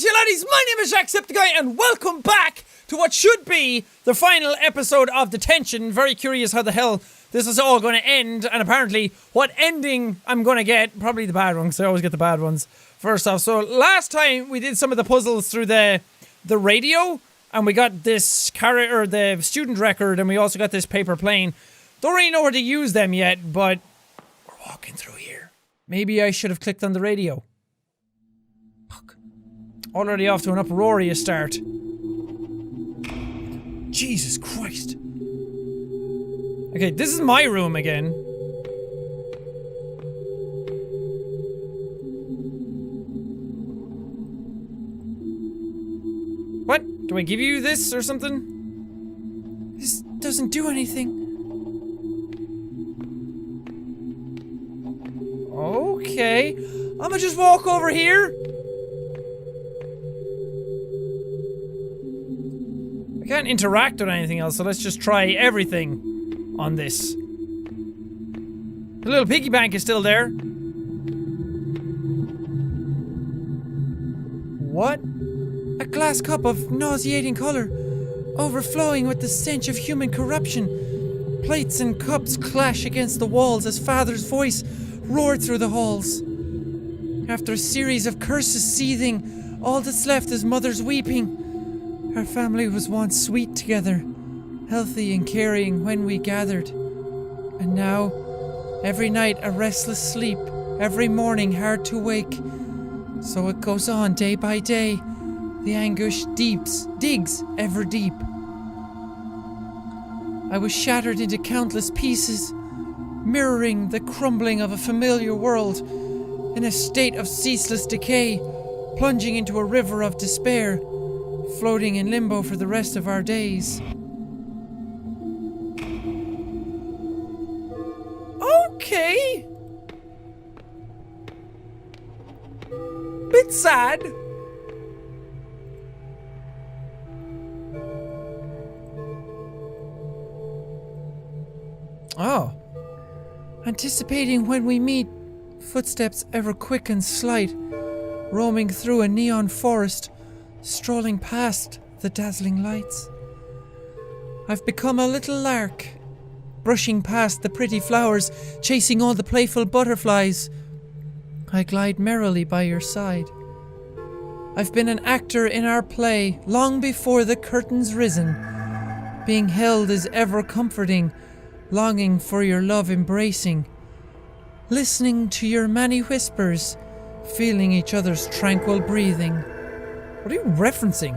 lads, you laddies, my name is Jacksepticeye and welcome back to what should be the final episode of Detention. Very curious how the hell this is all going to end, and apparently what ending I'm going to get, probably the bad one, because I always get the bad ones first off. So last time we did some of the puzzles through the radio, and we got this the student record, and we also got this paper plane. Don't really know where to use them yet, but we're walking through here. Maybe I should have clicked on the radio. Fuck. Already off to an uproarious start. Jesus Christ. Okay, this is my room again. What? Do I give you this or something? This doesn't do anything. Okay. I'ma just walk over here. I can't interact with anything else, so let's just try everything on this. The little piggy bank is still there. What? A glass cup of nauseating color, overflowing with the stench of human corruption. Plates and cups clash against the walls as father's voice roared through the halls. After a series of curses seething, all that's left is mother's weeping. Our family was once sweet together, healthy and caring when we gathered. And now, every night a restless sleep, every morning hard to wake. So it goes on day by day. The anguish digs ever deep. I was shattered into countless pieces, mirroring the crumbling of a familiar world, in a state of ceaseless decay, plunging into a river of despair, floating in limbo for the rest of our days. Okay. Bit sad. Oh. Anticipating when we meet, footsteps ever quick and slight, roaming through a neon forest, strolling past the dazzling lights. I've become a little lark, brushing past the pretty flowers, chasing all the playful butterflies. I glide merrily by your side. I've been an actor in our play long before the curtain's risen. Being held is ever comforting, longing for your love embracing. Listening to your many whispers, feeling each other's tranquil breathing. What are you referencing?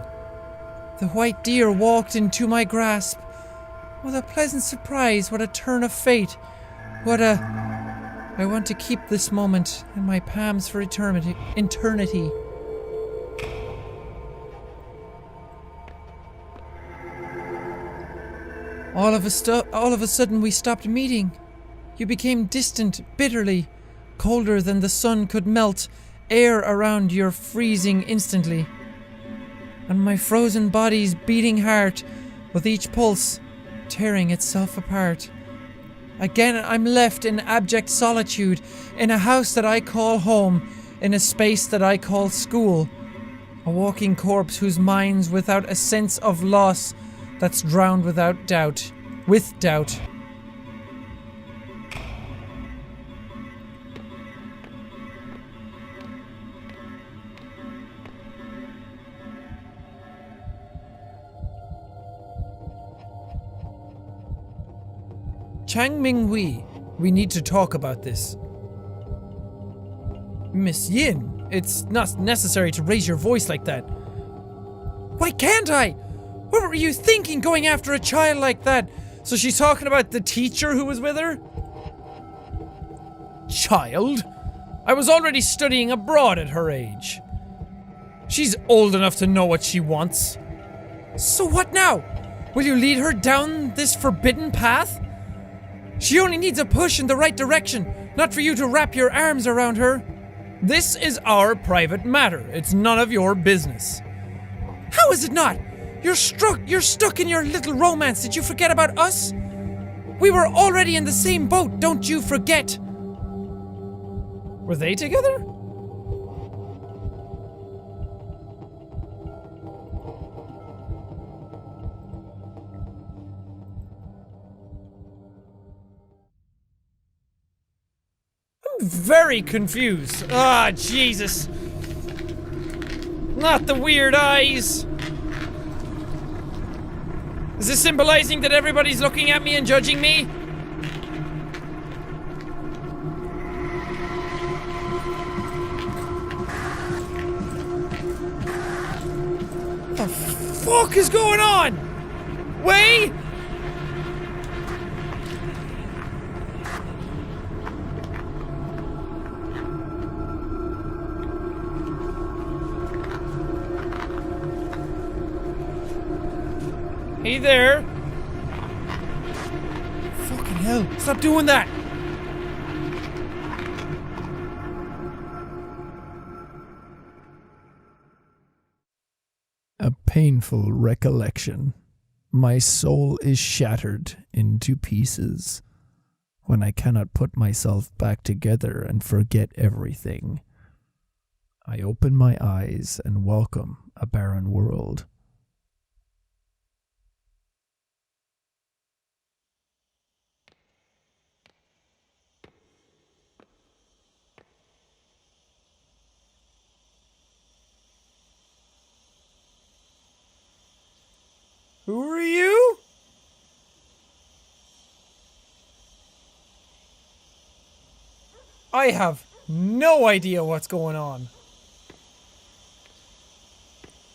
The white deer walked into my grasp. What a pleasant surprise, what a turn of fate. I want to keep this moment in my palms for eternity. All of a sudden we stopped meeting. You became distant, bitterly, colder than the sun could melt, air around your freezing instantly. And my frozen body's beating heart, with each pulse tearing itself apart. Again I'm left in abject solitude, in a house that I call home, in a space that I call school. A walking corpse whose mind's without a sense of loss, that's drowned with doubt. Chang Ming Hui, we need to talk about this. Miss Yin, it's not necessary to raise your voice like that. Why can't I? What were you thinking going after a child like that? So she's talking about the teacher who was with her? Child? I was already studying abroad at her age. She's old enough to know what she wants. So what now? Will you lead her down this forbidden path? She only needs a push in the right direction, not for you to wrap your arms around her. This is our private matter. It's none of your business. How is it not? You're stuck in your little romance. Did you forget about us? We were already in the same boat, don't you forget. Were they together? very confused. Ah, Jesus. Not the weird eyes. Is this symbolizing that everybody's looking at me and judging me? What the fuck is going on? Way? Hey there. Fucking hell. Stop doing that. A painful recollection. My soul is shattered into pieces when I cannot put myself back together and forget everything. I open my eyes and welcome a barren world. Who are you? I have no idea what's going on.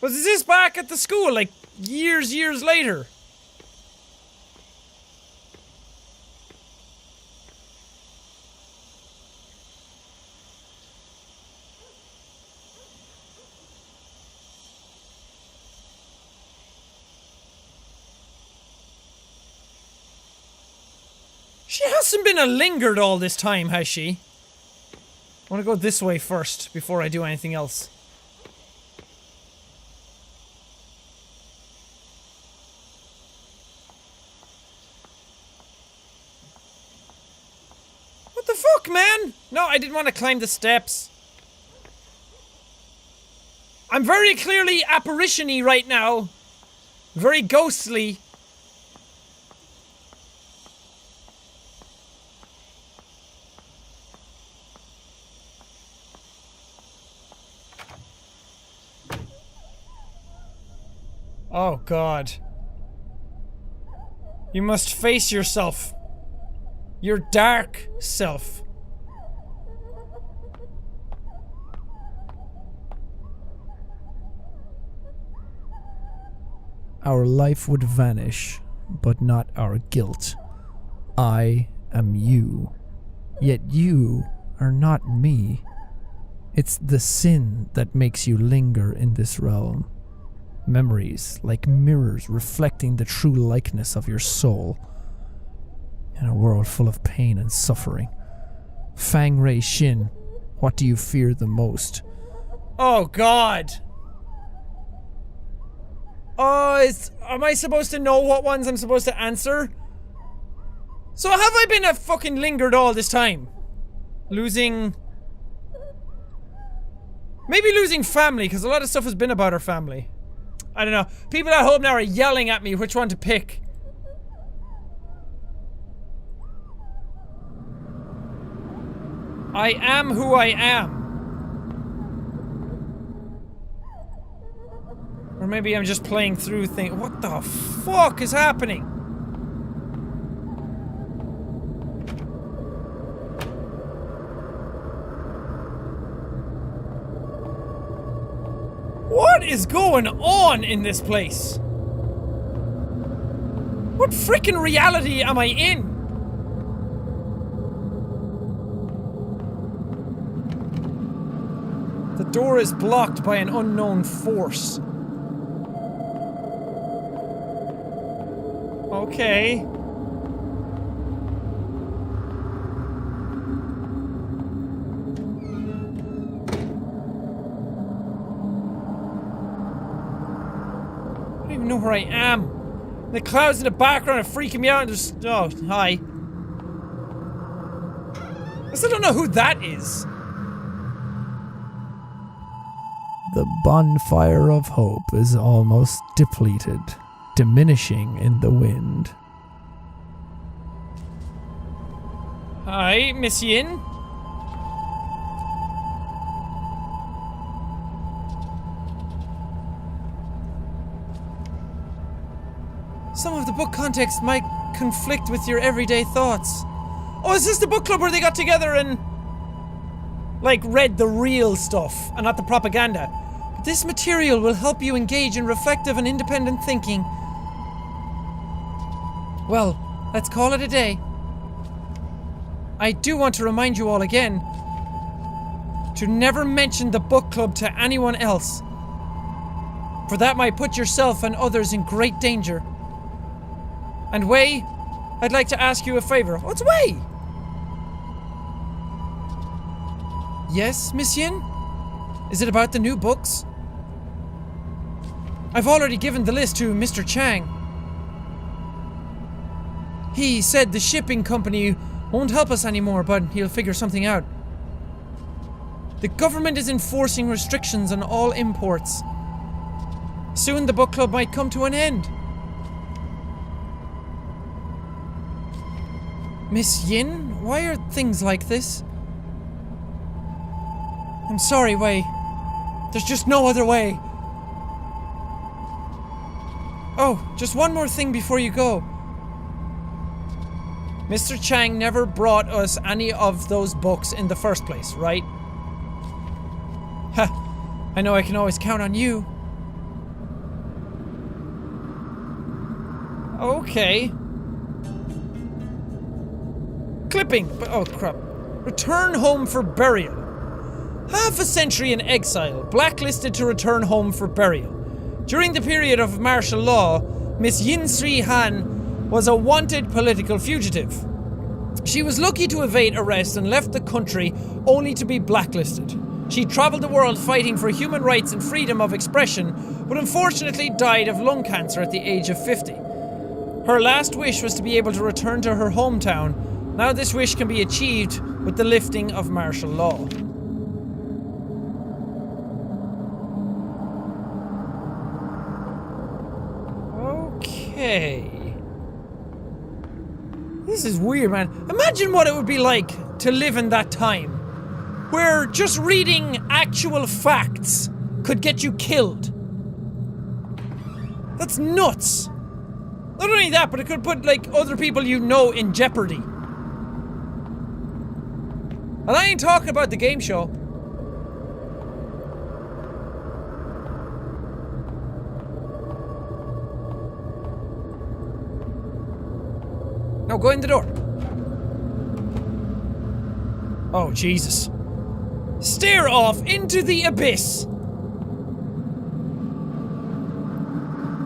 Was this back at the school, like, years later? She hasn't been lingered all this time, has she? I want to go this way first, before I do anything else. What the fuck, man? No, I didn't want to climb the steps. I'm very clearly apparition-y right now. Very ghostly. Oh God. You must face yourself. Your dark self. Our life would vanish, but not our guilt. I am you, yet you are not me. It's the sin that makes you linger in this realm. Memories like mirrors reflecting the true likeness of your soul. In a world full of pain and suffering. Fang Rei Shin, what do you fear the most? Oh God. Oh, am I supposed to know what ones I'm supposed to answer? So have I been fucking lingered all this time? Losing... Maybe losing family, because a lot of stuff has been about our family. I don't know. People at home now are yelling at me which one to pick. I am who I am. Or maybe I'm just playing through things. What the fuck is happening? What is going on in this place? What freaking reality am I in? The door is blocked by an unknown force. Okay. I don't even know where I am. The clouds in the background are freaking me out and just... Oh, hi. I still don't know who that is. The bonfire of hope is almost depleted, diminishing in the wind. Hi, Miss Yin. Some of the book context might conflict with your everyday thoughts. Oh, is this the book club where they got together and, like, read the real stuff and not the propaganda? But this material will help you engage in reflective and independent thinking. Well, let's call it a day. I do want to remind you all again to never mention the book club to anyone else, for that might put yourself and others in great danger. And Wei, I'd like to ask you a favor. What's Wei? Yes, Miss Yin? Is it about the new books? I've already given the list to Mr. Chang. He said the shipping company won't help us anymore, but he'll figure something out. The government is enforcing restrictions on all imports. Soon the book club might come to an end. Miss Yin, why are things like this? I'm sorry, Wei. There's just no other way. Oh, just one more thing before you go. Mr. Chang never brought us any of those books in the first place, right? Ha, I know I can always count on you. Okay. Clipping, oh crap. Return home for burial. Half a century in exile, blacklisted to return home for burial. During the period of martial law, Miss Yin Sri Han was a wanted political fugitive. She was lucky to evade arrest and left the country only to be blacklisted. She traveled the world fighting for human rights and freedom of expression, but unfortunately died of lung cancer at the age of 50. Her last wish was to be able to return to her hometown. Now this wish can be achieved with the lifting of martial law. Okay. This is weird, man. Imagine what it would be like to live in that time, where just reading actual facts could get you killed. That's nuts. Not only that, but it could put, like, other people you know in jeopardy. And I ain't talking about the game show. No, go in the door. Oh, Jesus. Stare off into the abyss.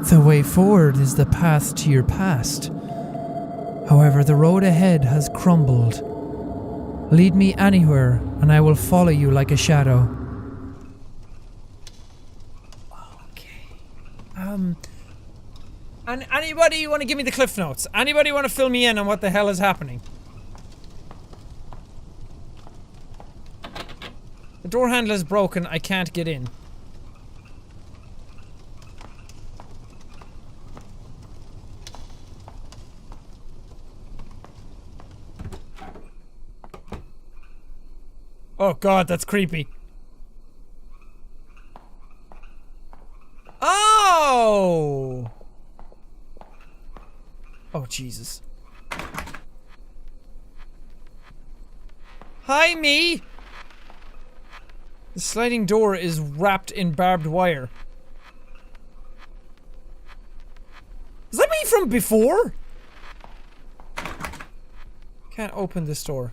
The way forward is the path to your past. However, the road ahead has crumbled. Lead me anywhere, and I will follow you like a shadow. Okay. And anybody want to give me the cliff notes? Anybody want to fill me in on what the hell is happening? The door handle is broken. I can't get in. Oh god, that's creepy. Oh! Oh, Jesus. Hi, me! The sliding door is wrapped in barbed wire. Is that me from before? Can't open this door.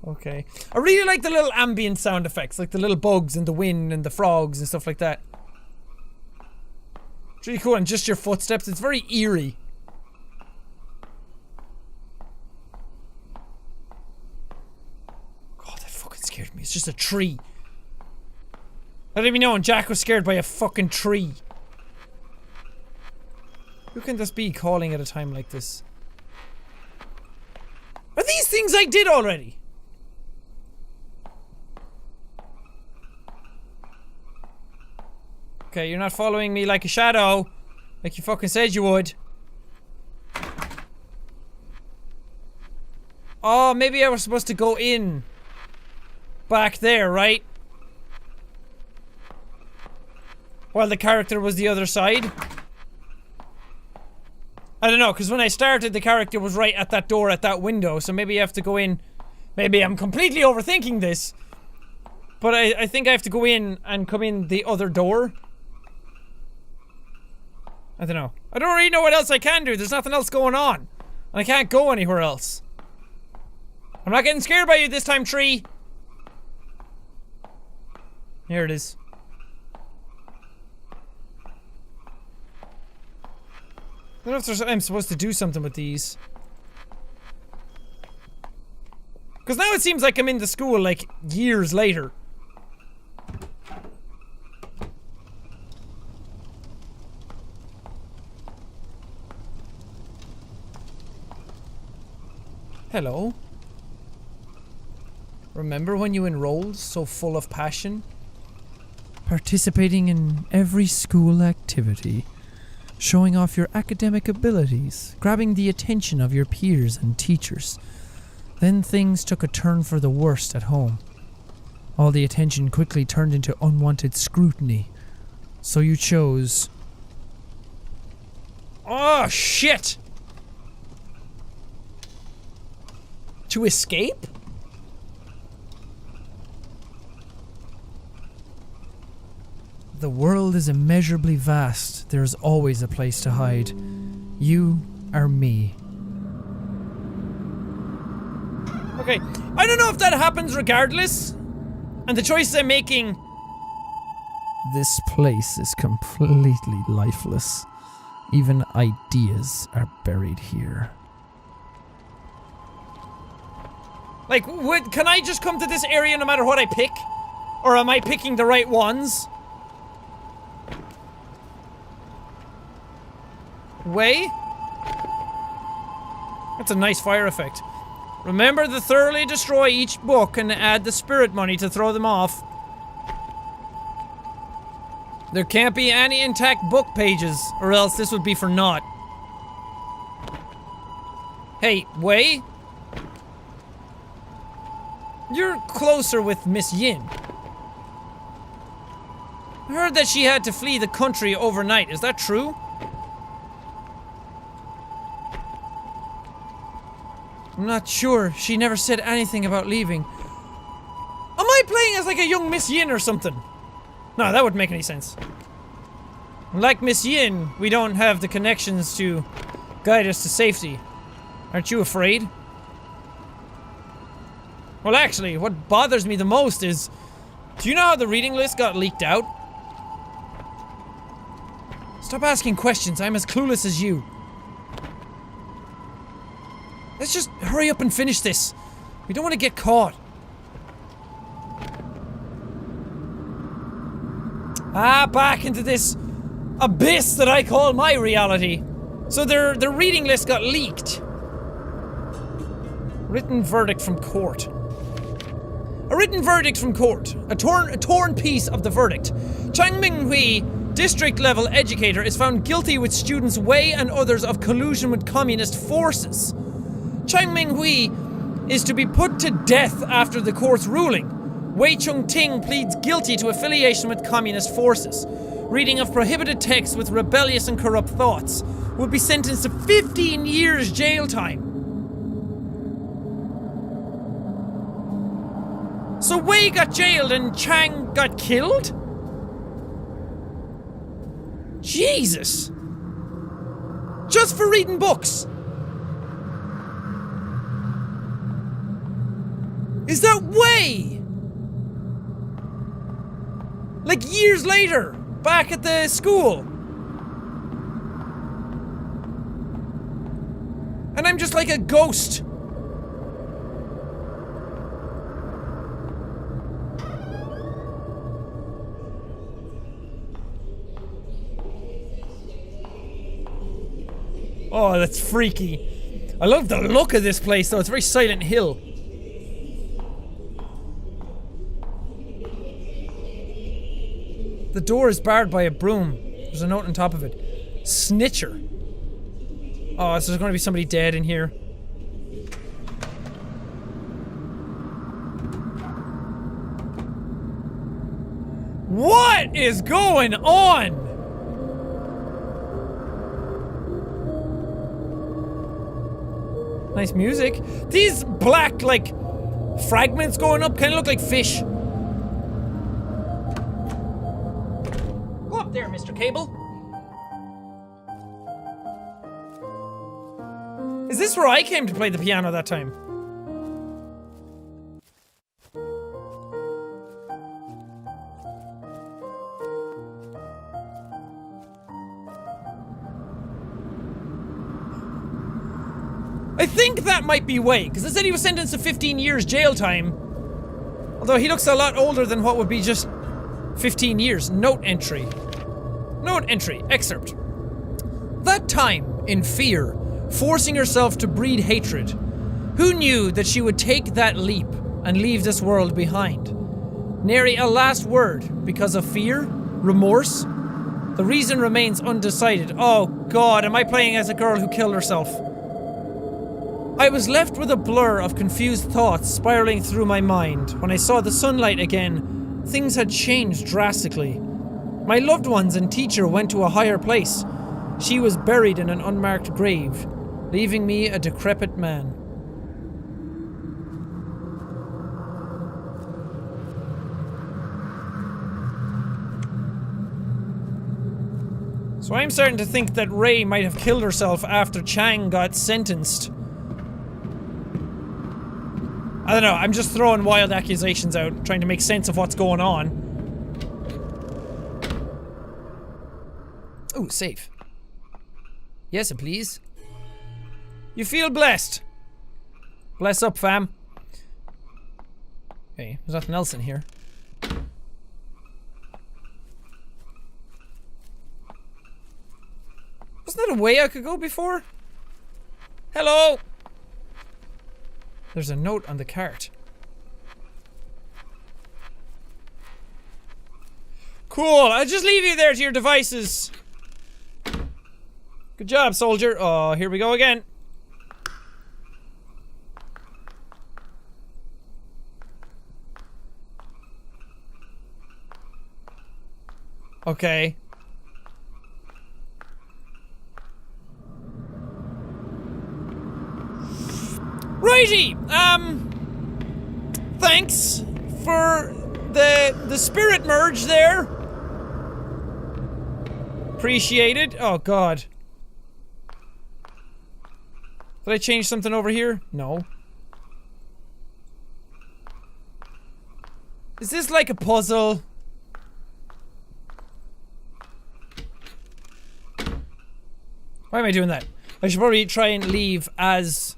Okay. I really like the little ambient sound effects, like the little bugs and the wind and the frogs and stuff like that. It's really cool, and just your footsteps, it's very eerie. God, that fucking scared me. It's just a tree. I didn't even know when Jack was scared by a fucking tree. Who can this be calling at a time like this? Are these things I did already? Okay, you're not following me like a shadow, like you fucking said you would. Oh, maybe I was supposed to go in. back there, right? While the character was the other side. I don't know, because when I started, the character was right at that door, at that window, so maybe you have to go in. Maybe I'm completely overthinking this. But I think I have to go in and come in the other door. I don't know. I don't really know what else I can do. There's nothing else going on. And I can't go anywhere else. I'm not getting scared by you this time, tree. Here it is. I don't know if I'm supposed to do something with these. Because now it seems like I'm in the school, like, years later. Hello. Remember when you enrolled, so full of passion? Participating in every school activity. Showing off your academic abilities, grabbing the attention of your peers and teachers. Then things took a turn for the worst at home. All the attention quickly turned into unwanted scrutiny. So you chose... Oh, shit! To escape? The world is immeasurably vast. There's always a place to hide. You are me. Okay, I don't know if that happens regardless. And the choices I'm making... This place is completely lifeless. Even ideas are buried here. Like, can I just come to this area no matter what I pick? Or am I picking the right ones? Way? That's a nice fire effect. Remember to thoroughly destroy each book and add the spirit money to throw them off. There can't be any intact book pages, or else this would be for naught. Hey, Wei? You're closer with Miss Yin. I heard that she had to flee the country overnight. Is that true? I'm not sure. She never said anything about leaving. Am I playing as like a young Miss Yin or something? No, that wouldn't make any sense. Like Miss Yin, we don't have the connections to guide us to safety. Aren't you afraid? Well, actually, what bothers me the most is... Do you know how the reading list got leaked out? Stop asking questions. I'm as clueless as you. Let's just hurry up and finish this. We don't want to get caught. Back into this abyss that I call my reality. So their reading list got leaked. Written verdict from court. A written verdict from court. A torn piece of the verdict. Chang Minghui, district-level educator, is found guilty with students Wei and others of collusion with communist forces. Chang Minghui is to be put to death after the court's ruling. Wei Chongting pleads guilty to affiliation with communist forces. Reading of prohibited texts with rebellious and corrupt thoughts. Will be sentenced to 15 years jail time. So Wei got jailed and Chang got killed? Jesus! Just for reading books! Is that Wei? Like years later, back at the school. And I'm just like a ghost. Oh, that's freaky. I love the look of this place though, it's very Silent Hill. The door is barred by a broom. There's a note on top of it. Snitcher. Oh, so there's going to be somebody dead in here. What is going on? Nice music. These black, like, fragments going up kind of look like fish. Go up there, Mr. Cable. Is this where I came to play the piano that time? I think that might be Wei, because it said he was sentenced to 15 years jail time. Although he looks a lot older than what would be just 15 years. Note entry. Note entry. Excerpt. That time, in fear, forcing herself to breed hatred. Who knew that she would take that leap and leave this world behind? Nary a last word because of fear? Remorse? The reason remains undecided. Oh god, am I playing as a girl who killed herself? I was left with a blur of confused thoughts spiraling through my mind. When I saw the sunlight again, things had changed drastically. My loved ones and teacher went to a higher place. She was buried in an unmarked grave, leaving me a decrepit man. So I'm starting to think that Ray might have killed herself after Chang got sentenced. I don't know, I'm just throwing wild accusations out, trying to make sense of what's going on. Ooh, safe. Yes, please. You feel blessed. Bless up, fam. Okay, there's nothing else in here. Wasn't that a way I could go before? Hello! There's a note on the cart. Cool, I'll just leave you there to your devices. Good job, soldier. Oh, here we go again. Okay. Righty! Thanks for the spirit merge there. Appreciate it. Oh god. Did I change something over here? No. Is this like a puzzle? Why am I doing that? I should probably try and leave as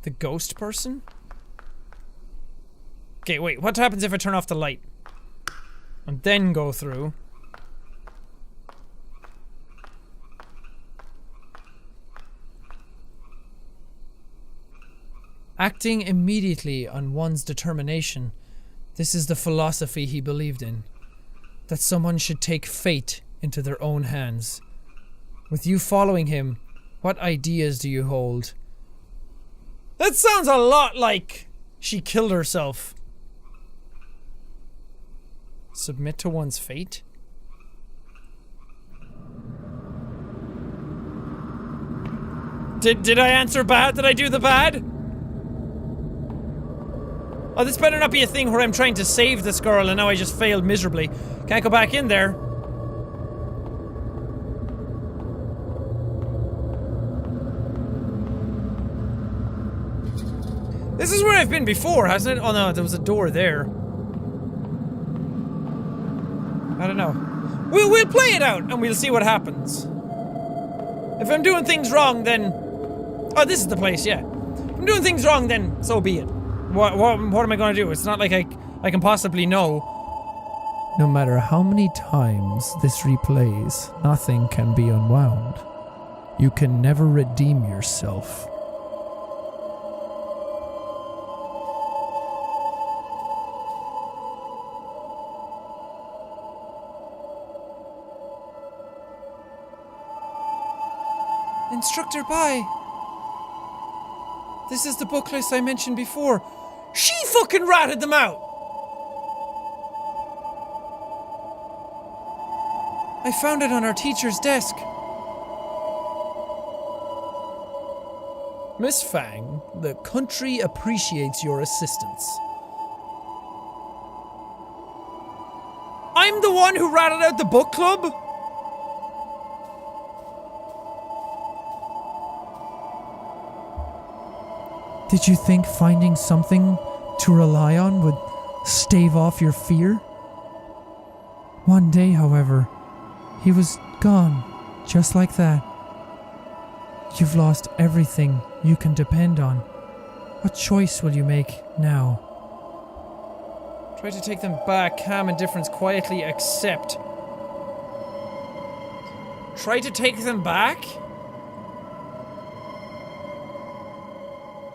the ghost person? Okay, wait, what happens if I turn off the light? And then go through? Acting immediately on one's determination. This is the philosophy he believed in. That someone should take fate into their own hands. With you following him, what ideas do you hold? That sounds a lot like she killed herself. Submit to one's fate? Did I answer bad? Did I do the bad? Oh, this better not be a thing where I'm trying to save this girl and now I just failed miserably. Can't go back in there. This is where I've been before, hasn't it? Oh no, there was a door there. I don't know. We'll play it out and we'll see what happens. If I'm doing things wrong, then... Oh, this is the place, yeah. If I'm doing things wrong, then so be it. What am I gonna do? It's not like I can possibly know. No matter how many times this replays, nothing can be unwound. You can never redeem yourself. Instructor Bai. This is the book list I mentioned before. She fucking ratted them out! I found it on our teacher's desk. Miss Fang, the country appreciates your assistance. I'm the one who ratted out the book club? Did you think finding something to rely on would stave off your fear? One day, however, he was gone, just like that. You've lost everything you can depend on. What choice will you make now? Try to take them back, calm indifference, quietly accept. Try to take them back?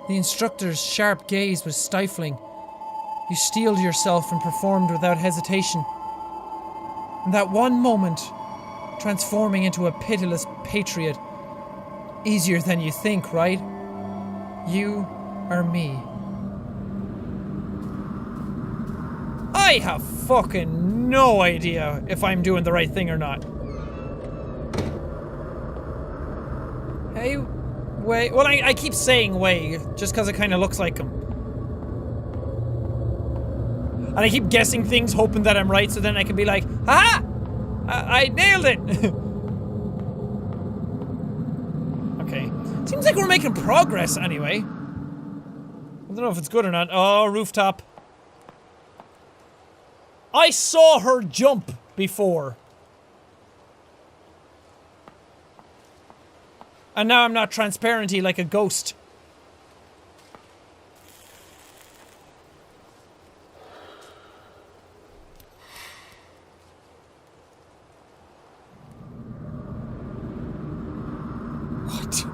The instructor's sharp gaze was stifling. You steeled yourself and performed without hesitation. In that one moment, transforming into a pitiless patriot. Easier than you think, right? You are me. I have fucking no idea if I'm doing the right thing or not. Hey, Wei. Well, I keep saying Wei just because it kind of looks like him. And I keep guessing things hoping that I'm right so then I can be like, ha! I nailed it! Okay. Seems like we're making progress anyway. I don't know if it's good or not. Oh, rooftop. I saw her jump before. And now I'm not transparenty like a ghost. What?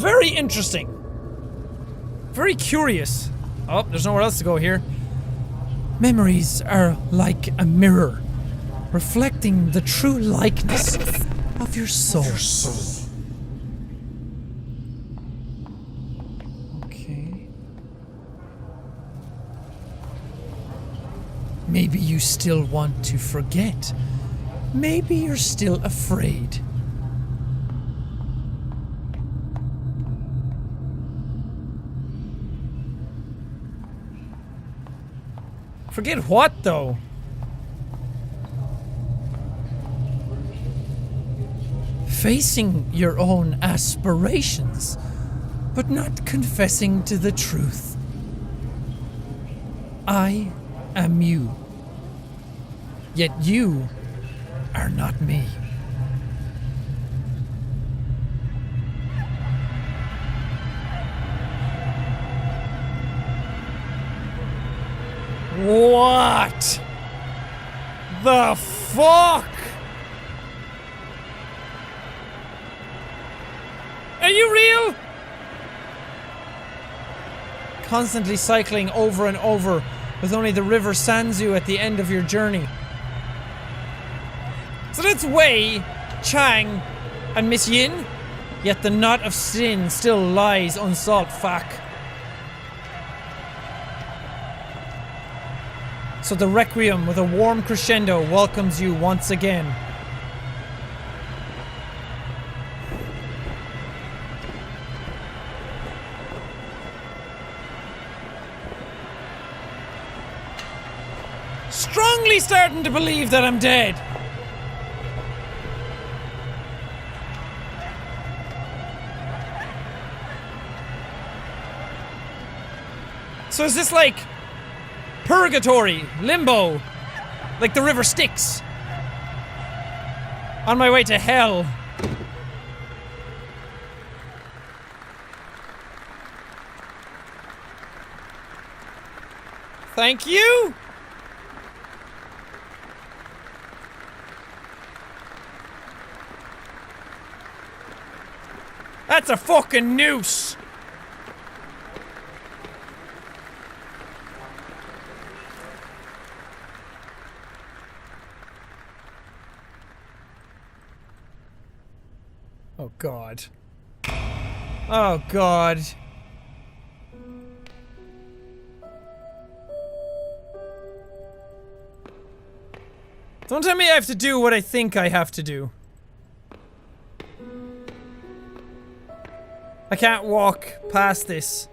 Very interesting. Very curious. Oh, there's nowhere else to go here. Memories are like a mirror, reflecting the true likeness of your soul. Okay. Maybe you still want to forget. Maybe you're still afraid. Forget what, though? Facing your own aspirations, but not confessing to the truth. I am you, yet you are not me. What the fuck? Are you real? Constantly cycling over and over with only the river Sanzu at the end of your journey. So that's Wei, Chang, and Miss Yin, yet the knot of sin still lies unsolved. Fuck. So the Requiem with a warm crescendo welcomes you once again. Strongly starting to believe that I'm dead. So is this like purgatory, limbo, like the river Styx? On my way to hell. Thank you. That's a fucking noose. Oh God. Oh, God. Don't tell me I have to do what I think I have to do. I can't walk past this.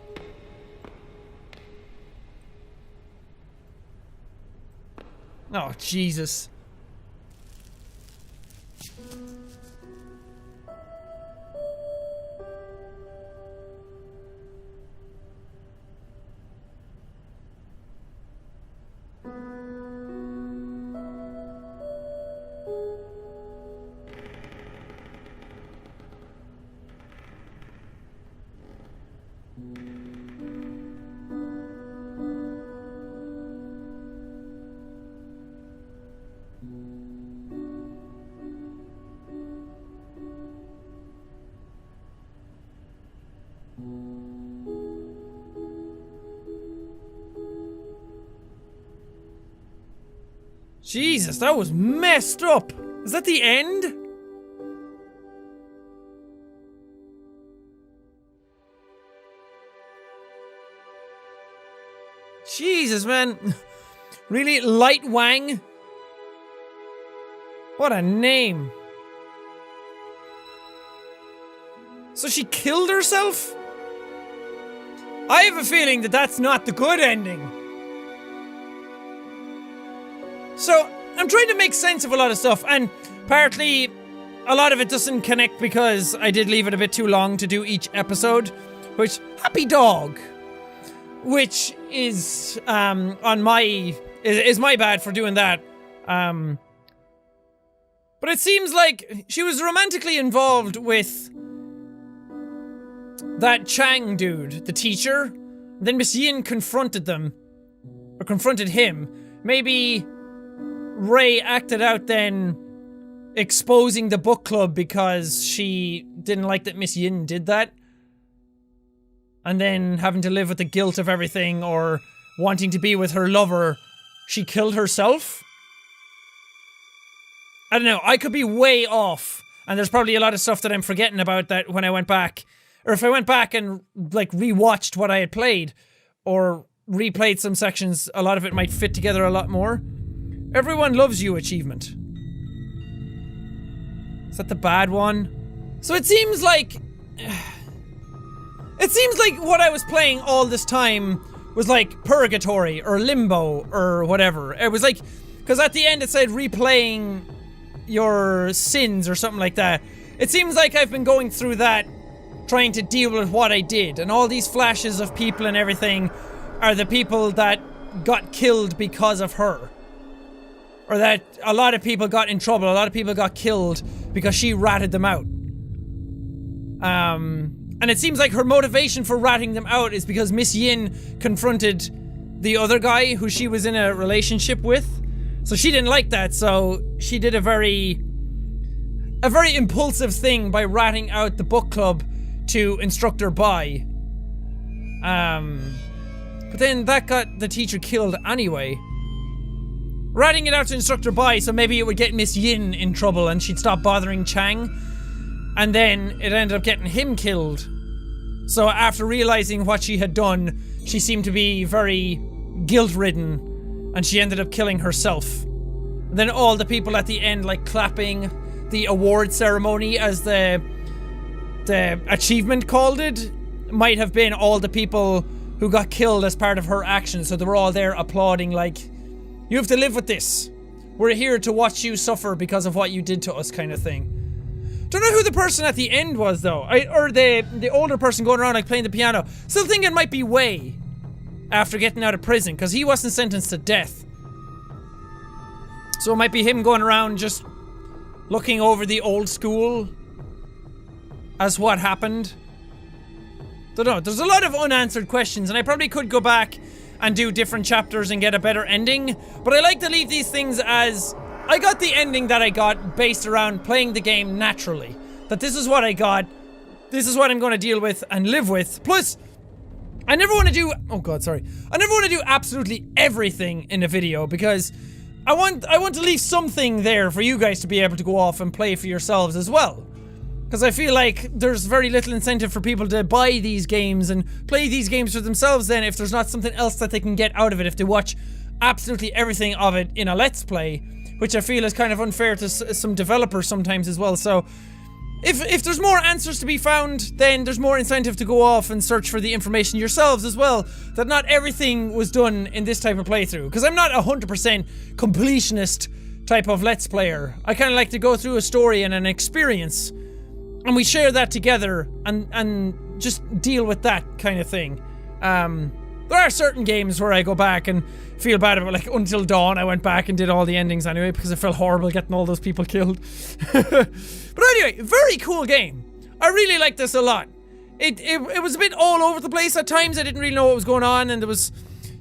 Oh, Jesus. Jesus, that was messed up. Is that the end? Jesus, man. Really? Light Wang? What a name. So she killed herself? I have a feeling that that's not the good ending. So, I'm trying to make sense of a lot of stuff, and partly a lot of it doesn't connect because I did leave it a bit too long to do each episode, which, happy dog, which is, is my bad for doing that. But it seems like she was romantically involved with that Chang dude, the teacher. Then Miss Yin confronted them, or confronted him. Maybe Ray acted out then exposing the book club because she didn't like that Miss Yin did that. And then having to live with the guilt of everything, or wanting to be with her lover, she killed herself? I don't know, I could be way off, and there's probably a lot of stuff that I'm forgetting about that when I went back, or if I went back and like rewatched what I had played, or replayed some sections, a lot of it might fit together a lot more. Everyone loves you achievement. Is that the bad one? So it seems like what I was playing all this time was like purgatory or limbo or whatever. It was like, because at the end it said replaying your sins or something like that. It seems like I've been going through that, trying to deal with what I did, and all these flashes of people and everything are the people that got killed because of her. Or that a lot of people got in trouble, a lot of people got killed because she ratted them out. And it seems like her motivation for ratting them out is because Miss Yin confronted the other guy who she was in a relationship with. So she didn't like that, so she did a very impulsive thing by ratting out the book club to Instructor Bai. But then that got the teacher killed anyway. Ratting it out to Instructor Bai, so maybe it would get Miss Yin in trouble and she'd stop bothering Chang. And then it ended up getting him killed. So after realizing what she had done, she seemed to be very guilt-ridden, and she ended up killing herself. And then all the people at the end, like, clapping the award ceremony, as the achievement called it, might have been all the people who got killed as part of her action. So they were all there applauding, like, you have to live with this. We're here to watch you suffer because of what you did to us, kind of thing. Don't know who the person at the end was, though. Or the older person going around, like, playing the piano. Still think it might be Wei after getting out of prison, because he wasn't sentenced to death. So it might be him going around just looking over the old school as what happened. Don't know. There's a lot of unanswered questions, and I probably could go back and do different chapters and get a better ending, but I like to leave these things as I got the ending that I got based around playing the game naturally. That this is what I got, this is what I'm going to deal with and live with. Plus, I never want to do, I never want to do absolutely everything in a video, because I want to leave something there for you guys to be able to go off and play for yourselves as well. Because I feel like there's very little incentive for people to buy these games and play these games for themselves then if there's not something else that they can get out of it, if they watch absolutely everything of it in a Let's Play, which I feel is kind of unfair to some developers sometimes as well. So if there's more answers to be found, then there's more incentive to go off and search for the information yourselves as well, that not everything was done in this type of playthrough. Because I'm not 100% completionist type of Let's Player. I kind of like to go through a story and an experience, and we share that together and just deal with that kind of thing. There are certain games where I go back and feel bad about, like Until Dawn. I went back and did all the endings anyway because it felt horrible getting all those people killed. But anyway, very cool game. I really like this a lot. It was a bit all over the place at times. I didn't really know what was going on, and there was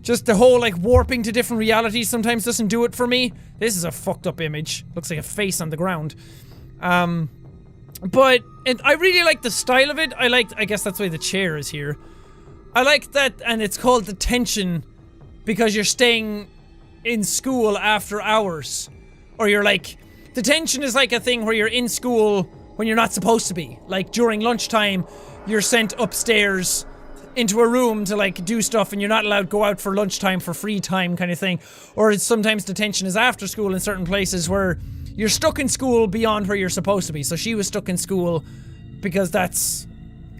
just the whole like warping to different realities sometimes doesn't do it for me. This is a fucked up image. Looks like a face on the ground. But I really like the style of it. I guess that's why the chair is here. I like that, and it's called Detention because you're staying in school after hours. Or you're like, detention is like a thing where you're in school when you're not supposed to be. Like during lunchtime, you're sent upstairs into a room to like do stuff and you're not allowed to go out for lunchtime for free time kind of thing. Or sometimes detention is after school in certain places where you're stuck in school beyond where you're supposed to be. So she was stuck in school because that's,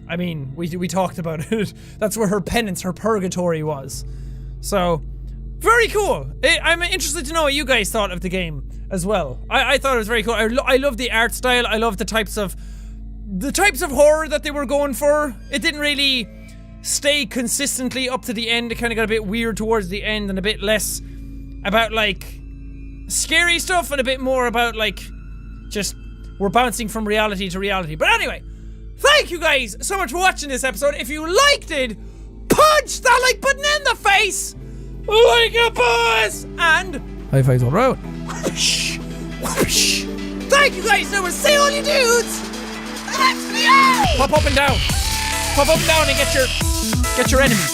I mean, we talked about it. That's where her penance, her purgatory was. So, very cool. I'm interested to know what you guys thought of the game as well. I thought it was very cool. I love the art style. I love the types of horror that they were going for. It didn't really stay consistently up to the end. It kind of got a bit weird towards the end and a bit less about like scary stuff and a bit more about like just we're bouncing from reality to reality. But anyway, thank you guys so much for watching this episode. If you liked it, punch that like button in the face like a boss, and high fives all around. whoosh, whoosh. Thank you guys. Now we'll see all you dudes. Pop up and down. Pop up and down and get your enemies.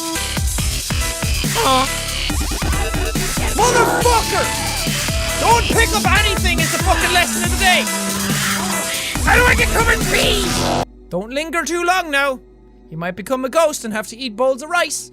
Motherfucker! Don't pick up anything is the fucking lesson of the day. How do I get covered, please? Don't linger too long now. You might become a ghost and have to eat bowls of rice.